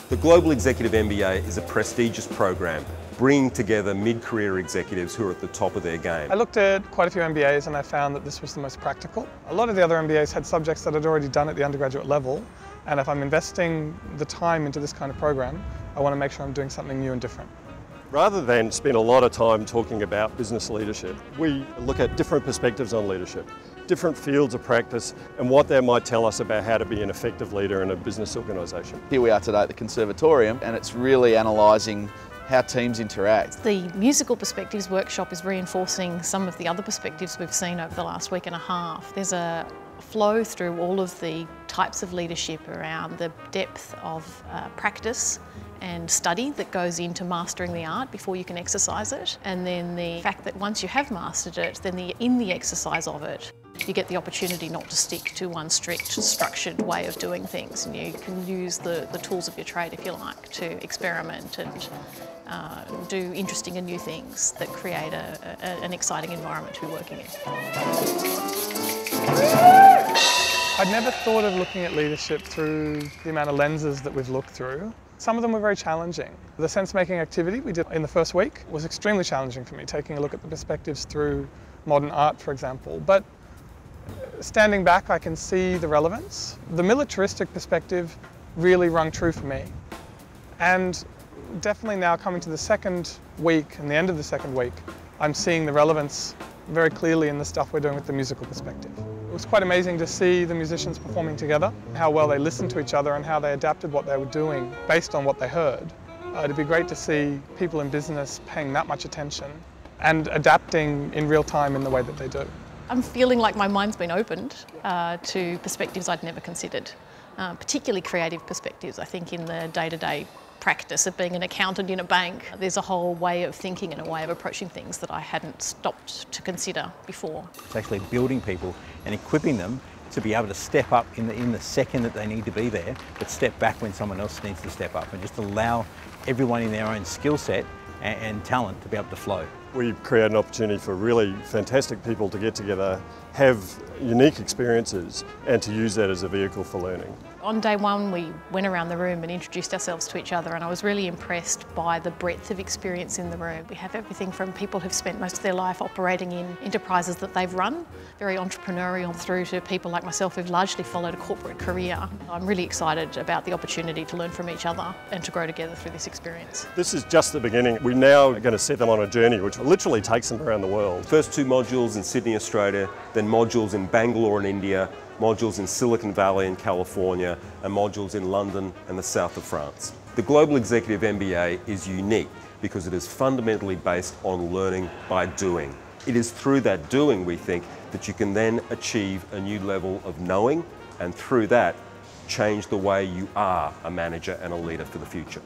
The Global Executive MBA is a prestigious program bringing together mid-career executives who are at the top of their game. I looked at quite a few MBAs and I found that this was the most practical. A lot of the other MBAs had subjects that I'd already done at the undergraduate level, and if I'm investing the time into this kind of program, I want to make sure I'm doing something new and different. Rather than spend a lot of time talking about business leadership, we look at different perspectives on leadership, different fields of practice, and what that might tell us about how to be an effective leader in a business organisation. Here we are today at the Conservatorium, and it's really analysing how teams interact. The musical perspectives workshop is reinforcing some of the other perspectives we've seen over the last week and a half. There's a flow through all of the types of leadership around the depth of practice and study that goes into mastering the art before you can exercise it, and then the fact that once you have mastered it, then in the exercise of it, you get the opportunity not to stick to one strict, structured way of doing things, and you can use the tools of your trade, if you like, to experiment and do interesting and new things that create an exciting environment to be working in. I'd never thought of looking at leadership through the amount of lenses that we've looked through. Some of them were very challenging. The sense-making activity we did in the first week was extremely challenging for me, taking a look at the perspectives through modern art, for example. But standing back, I can see the relevance. The militaristic perspective really rung true for me. And definitely now coming to the second week and the end of the second week, I'm seeing the relevance very clearly in the stuff we're doing with the musical perspective. It was quite amazing to see the musicians performing together, how well they listened to each other and how they adapted what they were doing based on what they heard. It'd be great to see people in business paying that much attention and adapting in real time in the way that they do. I'm feeling like my mind's been opened to perspectives I'd never considered, particularly creative perspectives. I think in the day-to-day practice of being an accountant in a bank, there's a whole way of thinking and a way of approaching things that I hadn't stopped to consider before. It's actually building people and equipping them to be able to step up in the second that they need to be there, but step back when someone else needs to step up, and just allow everyone in their own skill set and talent to be able to flow. We create an opportunity for really fantastic people to get together, have unique experiences, and to use that as a vehicle for learning. On day one, we went around the room and introduced ourselves to each other, and I was really impressed by the breadth of experience in the room. We have everything from people who've spent most of their life operating in enterprises that they've run, very entrepreneurial, through to people like myself who've largely followed a corporate career. I'm really excited about the opportunity to learn from each other and to grow together through this experience. This is just the beginning. We now are going to set them on a journey which literally takes them around the world. First 2 modules in Sydney, Australia, then modules in Bangalore in India, modules in Silicon Valley in California, and modules in London and the south of France. The Global Executive MBA is unique because it is fundamentally based on learning by doing. It is through that doing, we think, that you can then achieve a new level of knowing, and through that, change the way you are a manager and a leader for the future.